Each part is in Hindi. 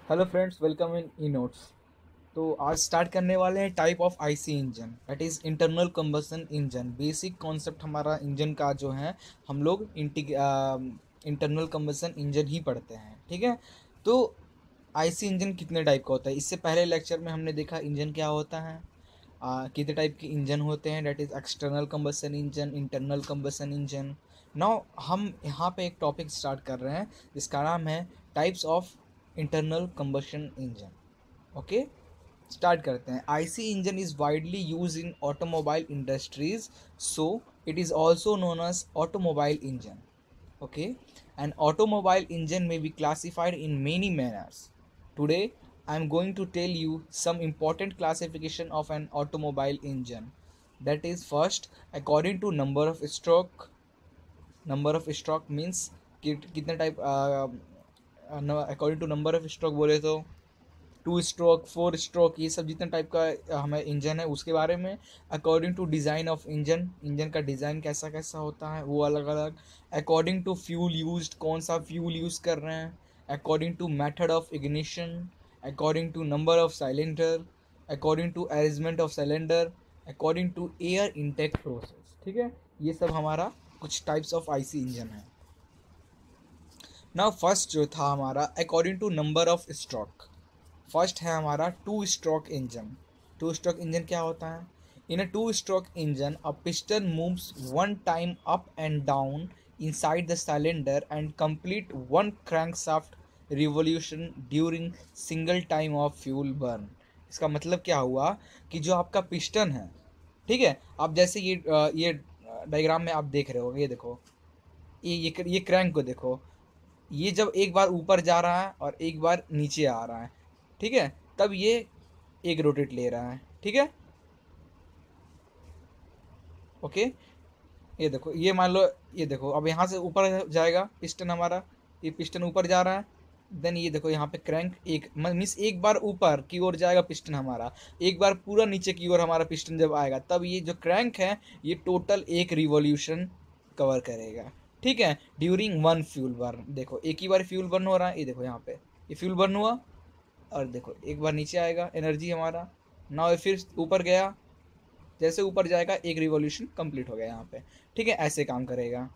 Hello friends, welcome in e notes. तो आज स्टार्ट करने वाले हैं type of IC engine, that is internal combustion engine. Basic concept हमारा इंजन का जो है, हम लोग इंटरनल कंबसन इंजन ही पढ़ते हैं, ठीक है। तो आईसी इंजन कितने टाइप का होता है, इससे पहले लेक्चर में हमने देखा इंजन क्या होता है, कितने टाइप के इंजन होते हैं, that is external combustion engine, internal combustion engine. Now हम यहाँ पे एक टॉपिक स्टार्ट कर रहे हैं जिसका नाम है types of internal combustion engine. Okay, start करते हैं। IC engine is widely use in automobile industries, so it is also known as automobile engine. Okay, an automobile engine may be classified in many manners. Today I am going to tell you some important classification of an automobile engine. That is, first, according to number of stroke. Number of stroke means कितने type, according to number of stroke बोले तो 2 स्ट्रोक, 4 स्ट्रोक, ये सब जितने टाइप का हमें इंजन है उसके बारे में। According to design of engine, engine का डिज़ाइन कैसा कैसा होता है वो अलग अलग। अकॉर्डिंग टू फ्यूल यूज्ड, कौन सा फ्यूल यूज़ कर रहे हैं। According to method of ignition. According to number of cylinder. According to arrangement of cylinder. According to air intake process, ठीक है। ये सब हमारा कुछ टाइप्स ऑफ आईसी इंजन है। नाउ फर्स्ट जो था हमारा according to number of stroke. First है हमारा 2 स्ट्रोक इंजन। 2 स्ट्रोक इंजन क्या होता है? इन अ 2 stroke engine a piston moves one time up and down inside the cylinder and complete one crankshaft revolution during single time of fuel burn। इसका मतलब क्या हुआ कि जो आपका पिस्टन है, ठीक है, आप जैसे ये डायग्राम में आप देख रहे हो, ये देखो, ये क्रैंक को देखो। ये जब एक बार ऊपर जा रहा है और एक बार नीचे आ रहा है, ठीक है, तब ये एक रोटेट ले रहा है, ठीक है। ओके, ये देखो, ये मान लो, ये देखो, अब यहाँ से ऊपर जाएगा पिस्टन हमारा, ये पिस्टन ऊपर जा रहा है। देन ये देखो यहाँ पे क्रैंक एक मीन्स एक बार ऊपर की ओर जाएगा पिस्टन हमारा, एक बार पूरा नीचे की ओर हमारा पिस्टन जब आएगा, तब ये जो क्रैंक है ये टोटल एक रिवॉल्यूशन कवर करेगा, ठीक है, ड्यूरिंग वन फ्यूल बर्न। देखो एक ही बार फ्यूल बर्न हो रहा है, ये देखो यहाँ पे ये फ्यूल बर्न हुआ, और देखो एक बार नीचे आएगा एनर्जी हमारा, ना फिर ऊपर गया, जैसे ऊपर जाएगा एक रिवॉल्यूशन कंप्लीट हो गया यहाँ पे, ठीक है, ऐसे काम करेगा।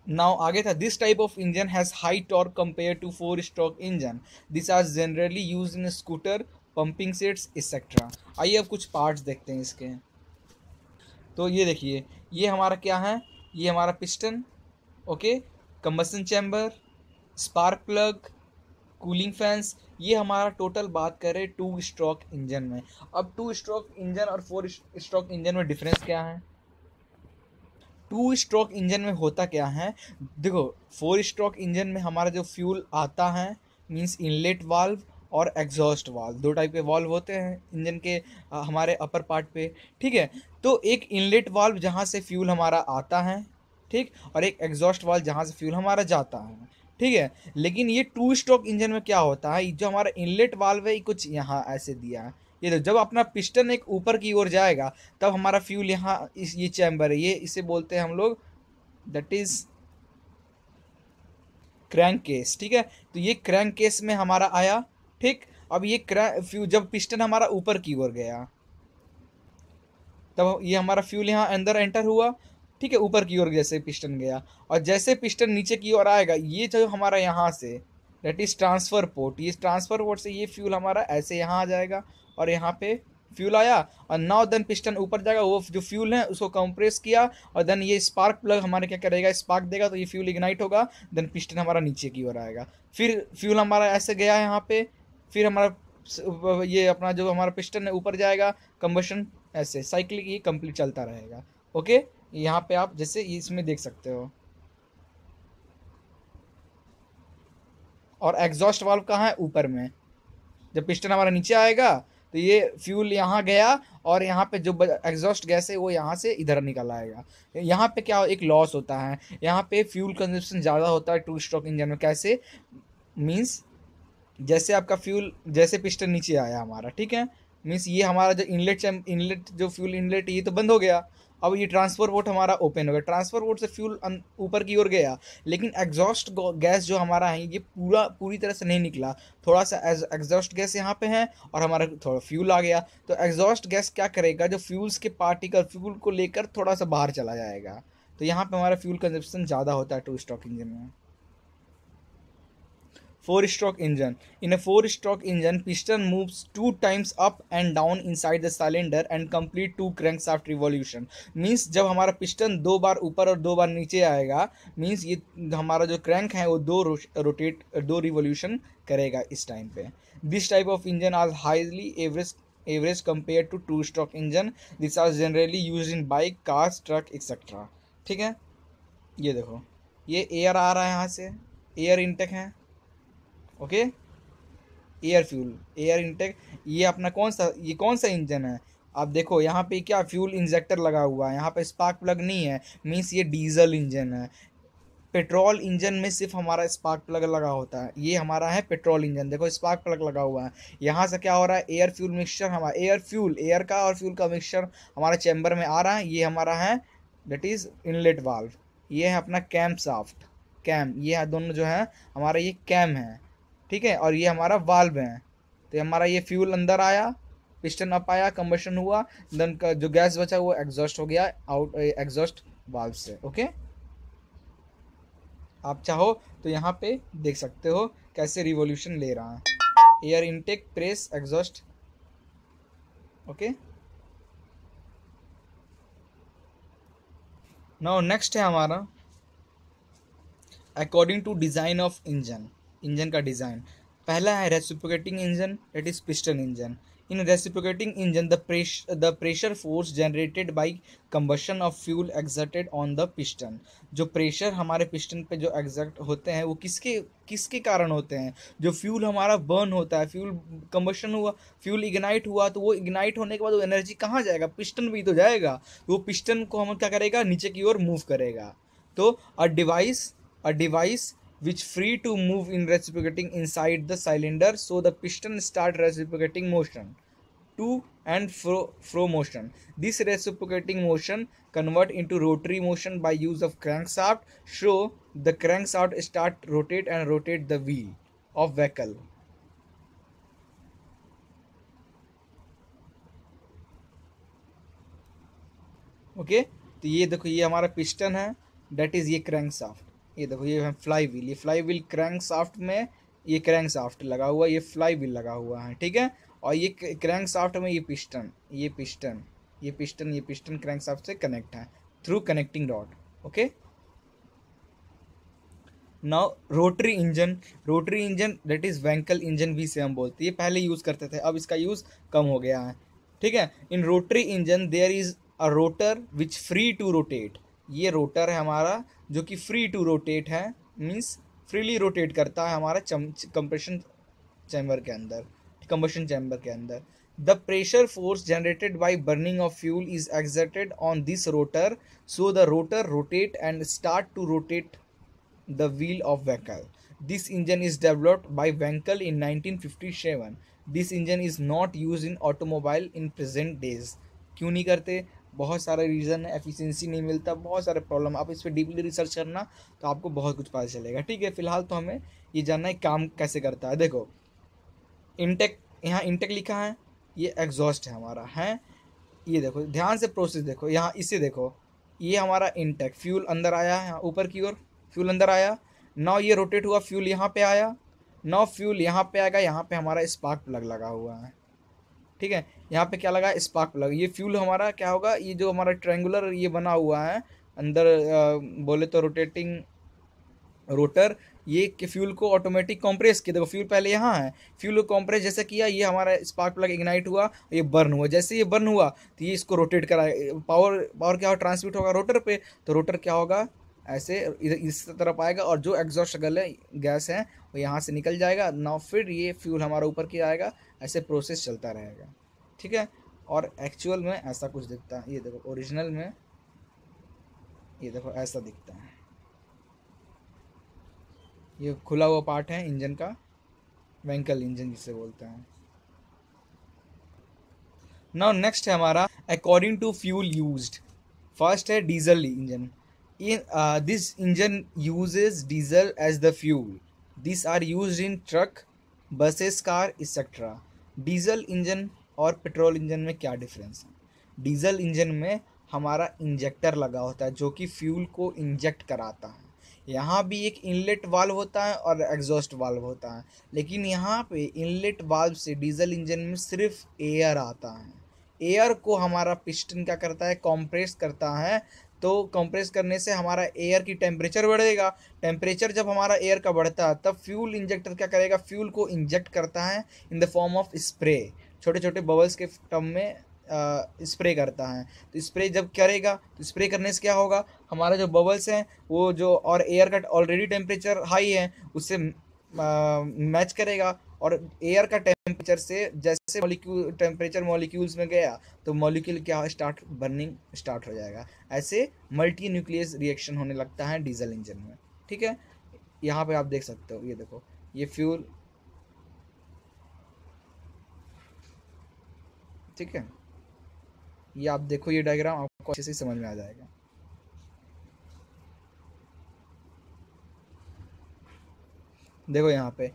नाउ आगे था, this type of engine has high torque compare to 4 stroke engine. This are generally use in scooter, pumping sets etcetera. आइए अब कुछ पार्ट्स देखते हैं इसके। तो ये देखिए, ये हमारा क्या है, ये हमारा piston, okay, combustion chamber, spark plug, cooling fans, ये हमारा टोटल बात करें 2 स्ट्रोक इंजन में। अब 2 स्ट्रोक इंजन और 4 स्ट्रोक इंजन में डिफरेंस क्या है? 2 स्ट्रोक इंजन में होता क्या है, देखो, 4 स्ट्रोक इंजन में हमारा जो फ्यूल आता है मींस इनलेट वाल्व और एग्जॉस्ट वाल्व, 2 टाइप के वाल्व होते हैं इंजन के हमारे अपर पार्ट पे, ठीक है। तो एक इनलेट वाल्व जहाँ से फ्यूल हमारा आता है, ठीक, और एक एग्जॉस्ट वाल्व जहाँ से फ्यूल हमारा जाता है, ठीक है। लेकिन ये 2 स्ट्रोक इंजन में क्या होता है, जो हमारा इनलेट वाल्व है ये कुछ यहाँ ऐसे दिया है, ये जब अपना पिस्टन एक ऊपर की ओर जाएगा तब हमारा फ्यूल यहाँ इस ये चैम्बर है, ये इसे बोलते हैं हम लोग, दैट इज क्रैंक केस, ठीक है। तो ये क्रैंक केस में हमारा आया, ठीक। अब ये फ्यूल जब पिस्टन हमारा ऊपर की ओर गया तब ये हमारा फ्यूल यहाँ अंदर एंटर हुआ, ठीक है, ऊपर की ओर जैसे पिस्टन गया, और जैसे पिस्टन नीचे की ओर आएगा ये जो हमारा यहाँ से, दैट इज ट्रांसफर पोर्ट, ये ट्रांसफर पोर्ट से ये फ्यूल हमारा ऐसे यहाँ आ जाएगा, और यहाँ पे फ्यूल आया, और नाउ देन पिस्टन ऊपर जाएगा, वो जो फ्यूल है उसको कंप्रेस किया, और देन ये स्पार्क प्लग हमारे क्या करेगा, स्पार्क देगा, तो ये फ्यूल इग्नाइट होगा, देन पिस्टन हमारा नीचे की ओर आएगा, फिर फ्यूल हमारा ऐसे गया यहाँ पे, फिर हमारा ये अपना जो हमारा पिस्टन है ऊपर जाएगा, कंबशन ऐसे साइकिल ये कंप्लीट चलता रहेगा, ओके। यहाँ पे आप जैसे इसमें देख सकते हो। और एग्जॉस्ट वाल्व कहाँ है, ऊपर में, जब पिस्टन हमारा नीचे आएगा तो ये फ्यूल यहाँ गया, और यहाँ पे जो एग्जॉस्ट गैस है वो यहाँ से इधर निकल आएगा। यहाँ पे क्या एक लॉस होता है, यहाँ पे फ्यूल कंजप्शन ज़्यादा होता है 2 स्ट्रोक इंजन में। कैसे मीन्स, जैसे आपका फ्यूल, जैसे पिस्टन नीचे आया हमारा, ठीक है, मीन्स ये हमारा जो इनलेट जो फ्यूल इनलेट ये तो बंद हो गया, अब ये ट्रांसफर पोर्ट हमारा ओपन हो गया, ट्रांसफर पोर्ट से फ्यूल ऊपर की ओर गया, लेकिन एग्जॉस्ट गैस जो हमारा है ये पूरी तरह से नहीं निकला, थोड़ा सा एग्जॉस्ट गैस यहाँ पे है और हमारा थोड़ा फ्यूल आ गया। तो एग्जॉस्ट गैस क्या करेगा, जो फ्यूल्स के पार्टिकल फ्यूल को लेकर थोड़ा सा बाहर चला जाएगा, तो यहाँ पे हमारा फ्यूल कंजप्शन ज़्यादा होता है टू स्ट्रोक इंजन में। 4-stroke engine. In a 4-stroke engine, piston moves 2 times up and down inside the cylinder and complete 2 crankshaft revolution. Means जब हमारा पिस्टन 2 बार ऊपर और 2 बार नीचे आएगा, मीन्स ये हमारा जो क्रैंक है वो 2 रिवोल्यूशन करेगा इस टाइम पे। This type of engine are highly average compare to 2-stroke engine. This are generally use in bike, cars, truck etcetera. ठीक है, ये देखो ये एयर आ रहा है यहाँ से, एयर इनटेक है, okay, air fuel, air intake. ये अपना कौन सा इंजन है, आप देखो यहाँ पे क्या फ्यूल इंजेक्टर लगा हुआ है, यहाँ पे स्पार्क प्लग नहीं है, मीन्स ये डीजल इंजन है। पेट्रोल इंजन में सिर्फ हमारा स्पार्क प्लग लगा होता है, ये हमारा है पेट्रोल इंजन, देखो स्पार्क प्लग लगा हुआ है। यहाँ से क्या हो रहा है, एयर फ्यूल मिक्सचर, हमारा एयर का और फ्यूल का मिक्सचर हमारा चैम्बर में आ रहा है, ये हमारा है दैट इज इनलेट वाल्व। ये है अपना कैम साफ्ट, कैम, ये दोनों जो है हमारा ये कैम है, ठीक है, और ये हमारा वाल्व है। तो हमारा ये फ्यूल अंदर आया, पिस्टन अप आया, कंबशन हुआ, देन का जो गैस बचा वो एग्जॉस्ट हो गया आउट एग्जॉस्ट वाल्व से। ओके, आप चाहो तो यहाँ पे देख सकते हो कैसे रिवॉल्यूशन ले रहा है, air intake, press, exhaust. Okay, now next है हमारा according to design of engine, engine का डिज़ाइन। पहला है reciprocating engine, that is piston engine. In reciprocating engine the pressure force generated by combustion of fuel exerted on the piston. जो प्रेशर हमारे पिस्टन पे जो एग्जर्ट होते हैं वो किसके कारण होते हैं, जो फ्यूल हमारा बर्न होता है, फ्यूल कंबशन हुआ, फ्यूल इग्नाइट हुआ, तो वो इग्नाइट होने के बाद वो एनर्जी कहाँ जाएगा, पिस्टन भी तो जाएगा, वो पिस्टन को हम क्या करेगा, नीचे की ओर मूव करेगा। तो a device which free to move in reciprocating inside the cylinder, so the piston start reciprocating motion, to and fro motion. This reciprocating motion convert into rotary motion by use of crankshaft, so the crankshaft start rotate and rotate the wheel of vehicle. Okay, तो ये देखो ये हमारा पिस्टन है, डेट इज ये क्रैंकशाफ्ट, ये देखो ये है फ्लाई व्हील, ये फ्लाई व्हील क्रैंक साफ्ट में, ये क्रैंक साफ्ट लगा हुआ है, ये फ्लाई व्हील लगा हुआ है, ठीक है, और ये क्रैंक साफ्ट में ये पिस्टन, ये पिस्टन क्रैंक साफ्ट से कनेक्ट है through connecting rod. Okay, now rotary engine that is Wankel engine भी से हम बोलते हैं, ये पहले यूज़ करते थे, अब इसका यूज़ कम हो गया है, ठीक है। In rotary engine there is a rotor which free to rotate, ये रोटर है हमारा जो कि फ्री टू रोटेट है, मीन्स फ्रीली रोटेट करता है हमारा कंप्रेशन चैम्बर के अंदर, कंबशन चैम्बर के अंदर। The pressure force generated by burning of fuel is exerted on this rotor, so the rotor rotate and start to rotate the wheel of vehicle. This engine is developed by Wankel in 1957. This engine is not used in automobile in present days. क्यों नहीं करते, बहुत सारे रीज़न है, एफिशिएंसी नहीं मिलता, बहुत सारे प्रॉब्लम, आप इस पर डीपली रिसर्च करना तो आपको बहुत कुछ पता चलेगा, ठीक है। फिलहाल तो हमें ये जानना है काम कैसे करता है। देखो इनटेक, यहाँ इनटेक लिखा है, ये एग्जॉस्ट है हमारा है, ये देखो ध्यान से प्रोसेस देखो, यहाँ इसे देखो, ये हमारा इनटेक, फ्यूल अंदर आया है ऊपर की ओर, फ्यूल अंदर आया, नाउ ये रोटेट हुआ, फ्यूल यहाँ पे आया, नाउ फ्यूल यहाँ पे आएगा, यहाँ पे हमारा स्पार्क प्लग लगा हुआ है, ठीक है, यहाँ पे क्या लगा, स्पार्क प्लग। ये फ्यूल हमारा क्या होगा, ये जो हमारा ट्रायंगुलर ये बना हुआ है अंदर, बोले तो रोटेटिंग रोटर, ये कि फ्यूल को ऑटोमेटिक कंप्रेस किया, देखो फ्यूल पहले यहाँ है, फ्यूल को कंप्रेस जैसे किया, ये हमारा स्पार्क प्लग इग्नाइट हुआ, ये बर्न हुआ, जैसे ये बर्न हुआ तो ये इसको रोटेट कराए, पावर क्या हो, ट्रांसमिट होगा रोटर पे, तो रोटर क्या होगा, ऐसे इधर इस तरफ आएगा, और जो एग्जॉस्ट गैस है वो यहाँ से निकल जाएगा, ना फिर ये फ्यूल हमारा ऊपर की आएगा, ऐसे प्रोसेस चलता रहेगा, ठीक है। और एक्चुअल में ऐसा कुछ दिखता है, ये देखो ओरिजिनल में ये देखो ऐसा दिखता है, ये खुला हुआ पार्ट है इंजन का, वेंकल इंजन जिसे बोलते हैं। नाउ नेक्स्ट है हमारा according to fuel used, first है diesel engine. This engine uses diesel as the fuel. This are used in truck, buses, car etcetera. Diesel engine और पेट्रोल इंजन में क्या डिफरेंस है? डीजल इंजन में हमारा इंजेक्टर लगा होता है जो कि फ्यूल को इंजेक्ट कराता है। यहाँ भी एक इनलेट वाल्व होता है और एग्जॉस्ट वाल्व होता है, लेकिन यहाँ पे इनलेट वाल्व से डीजल इंजन में सिर्फ एयर आता है। एयर को हमारा पिस्टन क्या करता है, कंप्रेस करता है। तो कंप्रेस करने से हमारा एयर की टेम्परेचर बढ़ेगा। टेम्परेचर जब हमारा एयर का बढ़ता है तब फ्यूल इंजेक्टर क्या करेगा, फ्यूल को इंजेक्ट करता है in the form of spray. छोटे छोटे बबल्स के टर्म में स्प्रे करता है। तो स्प्रे जब करेगा तो स्प्रे करने से क्या होगा, हमारा जो बबल्स हैं वो जो, और एयर का ऑलरेडी टेम्परेचर हाई है, उससे मैच करेगा। और एयर का टेम्परेचर से जैसे मॉलिक्यूल टेम्परेचर मॉलिक्यूल्स में गया तो मॉलिक्यूल क्या स्टार्ट, बर्निंग स्टार्ट हो जाएगा। ऐसे मल्टी न्यूक्लियस रिएक्शन होने लगता है डीजल इंजन में। ठीक है, यहाँ पे आप देख सकते हो, ये देखो ये फ्यूल। ठीक है, ये आप देखो, ये डायग्राम आपको अच्छे से समझ में आ जाएगा। देखो यहाँ पे,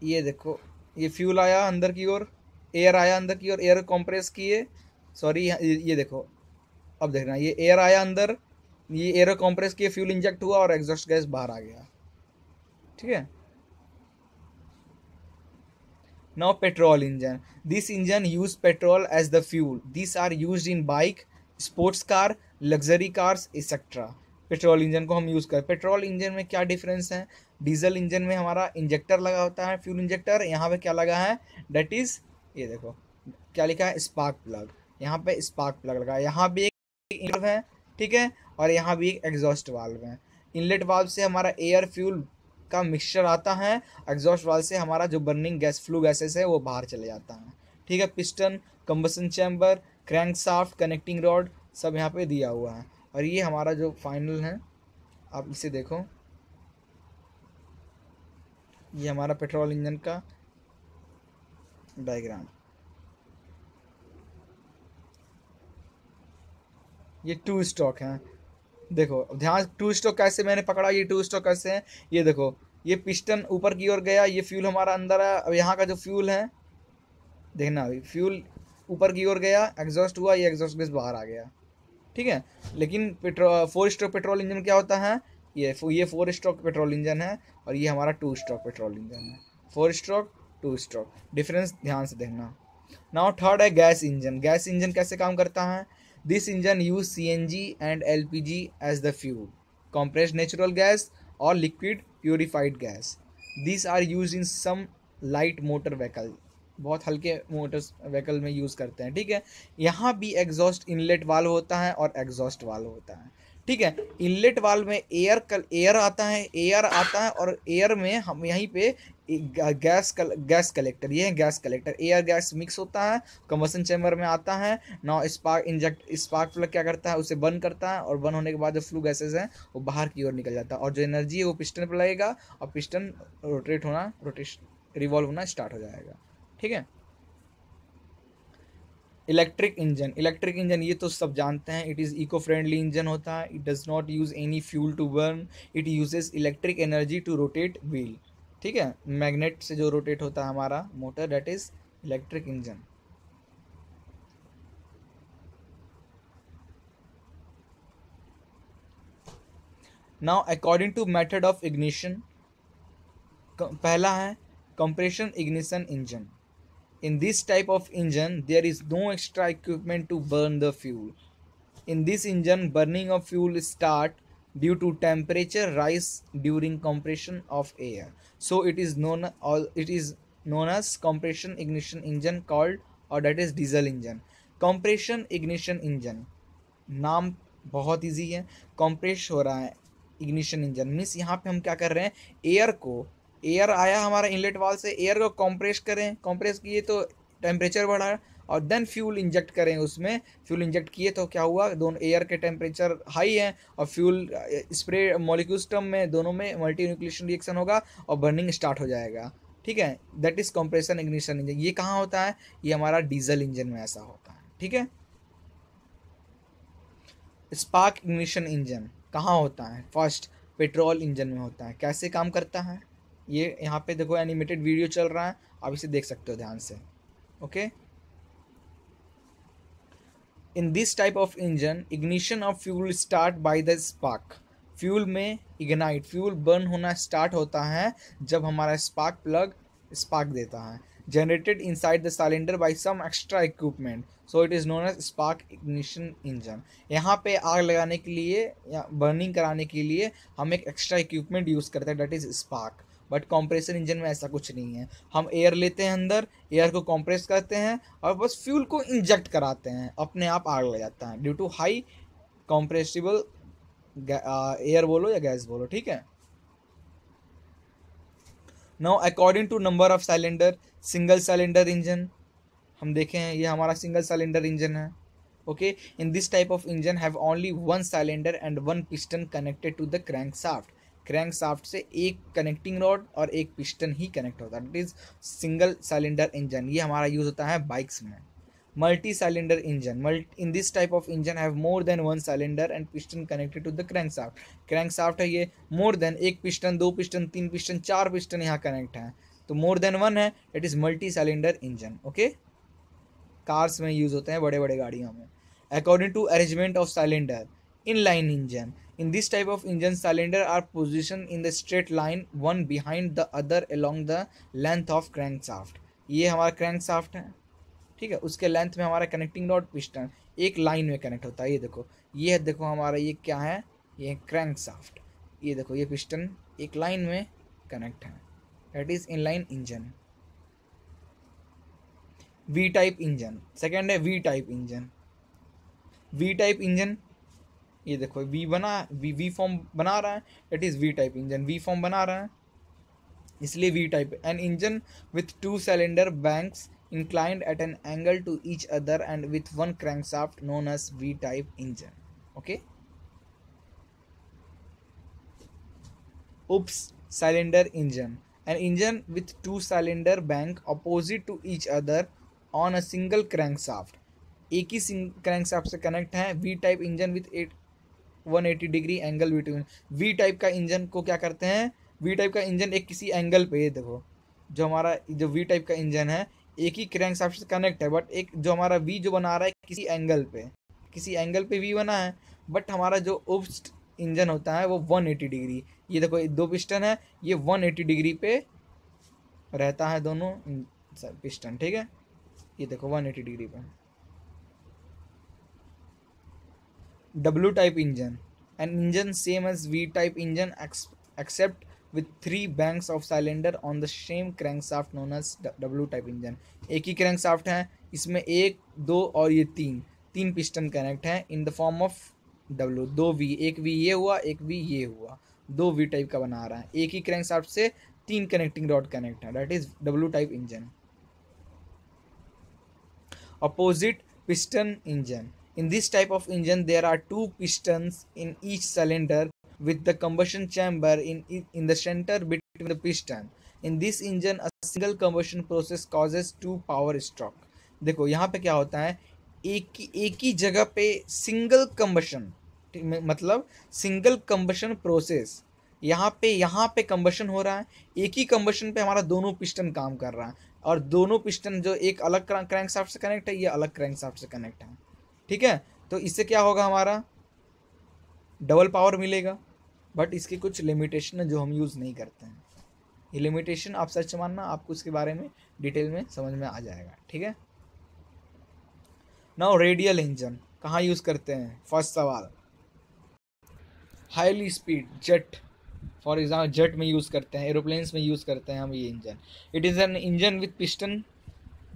ये देखो, ये फ्यूल आया अंदर की ओर, एयर आया अंदर की ओर, एयर कंप्रेस किए, सॉरी ये देखो, अब देखना, ये एयर आया अंदर, ये एयर कंप्रेस किए, फ्यूल इंजेक्ट हुआ और एग्जॉस्ट गैस बाहर आ गया। ठीक है। Now petrol engine, this engine use petrol as the fuel. This are used in bike, sports car, luxury cars etcetera. Petrol engine को हम यूज़ करें। पेट्रोल इंजन में क्या डिफरेंस है, डीजल इंजन में हमारा इंजेक्टर लगा होता है, फ्यूल इंजेक्टर। यहाँ पे क्या लगा है, डेट इज, ये देखो क्या लिखा है, स्पार्क प्लग। यहाँ पे स्पार्क प्लग लगा है, यहाँ भी एक इनलेट है। ठीक है, और यहाँ भी एक एग्जॉस्ट वाल्व है। इनलेट वाल्व से हमारा एयर फ्यूल का मिक्सचर आता है, एग्जॉस्ट वाल्व से हमारा जो बर्निंग गैस, फ्लू गैसेस है, वो बाहर चले जाता है। ठीक है, piston, combustion chamber, crank shaft, connecting rod, सब यहाँ पे दिया हुआ है। और ये हमारा जो फाइनल है, आप इसे देखो, ये हमारा पेट्रोल इंजन का डायग्राम। ये टू स्ट्रोक है। देखो ध्यान, टू स्ट्रोक कैसे मैंने पकड़ा, ये टू स्ट्रोक कैसे है, ये देखो, ये पिस्टन ऊपर की ओर गया, ये फ्यूल हमारा अंदर है। अब यहाँ का जो फ्यूल है, देखना अभी, फ्यूल ऊपर की ओर गया, एग्जॉस्ट हुआ, ये एग्जॉस्ट गैस बाहर आ गया। ठीक है, लेकिन फोर स्ट्रोक पेट्रोल इंजन क्या होता है, ये फोर स्ट्रोक पेट्रोल इंजन है, और ये हमारा टू स्ट्रोक पेट्रोल इंजन है। Four stroke, two stroke, difference ध्यान से देखना। नाउ थर्ड है गैस इंजन। गैस इंजन कैसे काम करता है, this engine use CNG and LPG as the fuel, compressed natural gas और liquid purified gas. This are use in some light motor vehicle, बहुत हल्के मोटर्स व्हीकल में यूज़ करते हैं। ठीक है, यहाँ भी एग्जॉस्ट इनलेट वाल्व होता है और एग्जॉस्ट वाल्व होता है। ठीक है, इनलेट वाल्व में एयर आता है, और एयर में हम यहीं पे गैस कलेक्टर, ये है gas collector, air gas mix होता है, कंबसन चैम्बर में आता है। नाउ स्पार्क प्लग क्या करता है, उसे बंद करता है, और बंद होने के बाद जो फ्लू गैसेज हैं वो बाहर की ओर निकल जाता है, और जो एनर्जी है वो पिस्टन पर लगेगा, और पिस्टन रिवॉल्व होना स्टार्ट हो जाएगा। ठीक है। इलेक्ट्रिक इंजन ये तो सब जानते हैं, it is eco friendly engine होता है। It does not use any fuel to burn, it uses electric energy to rotate wheel. ठीक है, मैग्नेट से जो रोटेट होता है हमारा motor, that is electric engine. Now according to method of ignition, पहला है compression ignition engine. In this type of engine, there is no extra equipment to burn the fuel. In this engine, burning of fuel start due to temperature rise during compression of air. So it is known as compression ignition engine called, or that is diesel engine. Compression ignition engine, नाम बहुत इजी है, कंप्रेस हो रहा है इग्निशन इंजन मीन्स यहाँ पे हम क्या कर रहे हैं, एयर आया हमारा इनलेट वाल से, एयर को कंप्रेस करें, कंप्रेस किए तो टेम्परेचर बढ़ा, और देन फ्यूल इंजेक्ट करें उसमें। फ्यूल इंजेक्ट किए तो क्या हुआ, दोनों एयर के टेम्परेचर हाई है और फ्यूल स्प्रे मॉलिक्यूल्स टर्म में दोनों में मल्टी न्यूक्लिएशन रिएक्शन होगा और बर्निंग स्टार्ट हो जाएगा। ठीक है, that is compression ignition engine. ये कहाँ होता है, ये हमारा डीजल इंजन में ऐसा होता है। ठीक है, स्पार्क इग्निशन इंजन कहाँ होता है? फर्स्ट, पेट्रोल इंजन में होता है। कैसे काम करता है? ये यहाँ पे देखो एनिमेटेड वीडियो चल रहा है, आप इसे देख सकते हो ध्यान से। Okay, in this type of engine ignition of fuel start by the spark. Fuel में इग्नाइट, फ्यूल बर्न होना स्टार्ट होता है जब हमारा स्पार्क प्लग स्पार्क देता है, generated inside the cylinder by some extra equipment, so it is known as spark ignition engine. यहाँ पे आग लगाने के लिए या बर्निंग कराने के लिए हम एक एक्स्ट्रा इक्विपमेंट यूज़ करते हैं, that is spark. But compressor engine में ऐसा कुछ नहीं है। हम एयर लेते हैं अंदर, एयर को कंप्रेस करते हैं और बस फ्यूल को इंजेक्ट कराते हैं, अपने आप आग लग जाता है due to high compressible air बोलो या गैस बोलो, ठीक है। Now according to number of cylinder, single cylinder engine हम देखें हैं, ये हमारा सिंगल सिलेंडर इंजन है। Okay, in this type of engine have only one cylinder and one piston connected to the crank shaft. Crank shaft से एक कनेक्टिंग रॉड और एक पिस्टन ही कनेक्ट होता है, that is single cylinder engine. ये हमारा यूज होता है बाइक्स में। Multi cylinder engine, in this type of engine have more than one cylinder and piston connected to the crank shaft. Crank shaft है ये मोर देन, एक पिस्टन, दो पिस्टन, तीन पिस्टन, चार पिस्टन यहाँ कनेक्ट हैं, तो मोर देन वन है, it is multi cylinder engine. Okay, cars में यूज होते हैं, बड़े बड़े गाड़ियों में। According to arrangement of cylinder, in line engine, in this type of engine cylinder are position in the straight line one behind the other along the length of crank shaft. ये हमारा क्रैंक साफ्ट है, ठीक है, उसके लेंथ में हमारा कनेक्टिंग रॉड पिस्टन एक लाइन में कनेक्ट होता है। ये देखो, ये देखो हमारा ये क्या है, ये क्रैंक साफ्ट। ये देखो, ये पिस्टन एक लाइन में कनेक्ट है, that is in line engine. V type engine, second है V type engine. V type engine, ये देखो वी बना, वी फॉर्म बना रहा है, that is V type engine. V form बना रहा है इसलिए V type. An engine with two cylinder banks inclined at an angle to each other and with one crankshaft known as V type engine. Okay, oops, cylinder engine, an engine with two cylinder bank opposite to each other on a single crankshaft, एक ही क्रैंकशाफ्ट से कनेक्ट है। V type engine with 180 degree angle between. V type का इंजन को क्या करते हैं, वी टाइप का इंजन एक किसी एंगल पे, देखो जो हमारा जो वी टाइप का इंजन है एक ही क्रैंकशाफ्ट से कनेक्ट है, बट एक जो हमारा वी जो बना रहा है किसी एंगल पे वी बना है, बट हमारा जो उप्स्ट इंजन होता है वो 180 डिग्री। ये देखो दो पिस्टन है, ये 180 डिग्री पे रहता है दोनों पिस्टन, ठीक है। ये देखो 180 डिग्री पे। W type engine, an engine same as V type engine except with 3 banks of cylinder on the same crankshaft known as W type engine। एक ही crankshaft है, इसमें एक, दो और ये तीन पिस्टन कनेक्ट हैं in the form of W। दो V, एक V ये हुआ, एक V ये हुआ, दो V टाइप का बना रहा है। एक ही crankshaft से तीन कनेक्टिंग रॉड कनेक्ट है, that is W type engine. Opposite piston engine, in this type of engine there are two pistons in each cylinder with the combustion chamber in the center between the piston। in this engine a single combustion process causes two power stroke। देखो यहाँ पे क्या होता है, एक ही जगह पे सिंगल कंबशन, मतलब सिंगल कंबशन प्रोसेस। यहाँ पे कंबशन हो रहा है, एक ही कंबशन पे हमारा दोनों पिस्टन काम कर रहा है, और दोनों पिस्टन जो एक अलग क्रैंकशाफ्ट से कनेक्ट है, ये अलग क्रैंकशाफ्ट से कनेक्ट है, ठीक है। तो इससे क्या होगा, हमारा डबल पावर मिलेगा, बट इसकी कुछ लिमिटेशन है जो हम यूज़ नहीं करते हैं। ये लिमिटेशन आप सर्च मानना, आपको इसके बारे में डिटेल में समझ में आ जाएगा, ठीक है। नाउ रेडियल इंजन कहाँ यूज़ करते हैं, फर्स्ट सवाल, highly speed jet, for example jet में यूज़ करते हैं, एरोप्लेन्स में यूज़ करते हैं हम ये engine. It is an engine with piston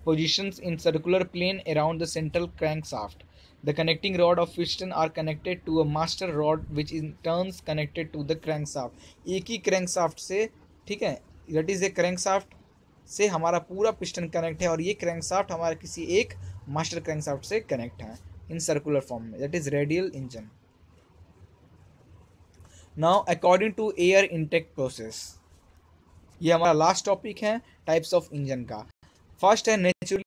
positions in circular plane around the central crankshaft। The connecting rod of piston are connected to a master rod which in turns connected to the crankshaft। एक ही crankshaft से, ठीक है, that is a crankshaft से हमारा पूरा पिस्टन कनेक्ट है, और ये crankshaft हमारा किसी एक मास्टर crankshaft से कनेक्ट है इन सर्कुलर फॉर्म में, that is radial engine। Now according to air intake process, ये हमारा लास्ट टॉपिक है टाइप्स ऑफ इंजन का। फर्स्ट है नेचुरली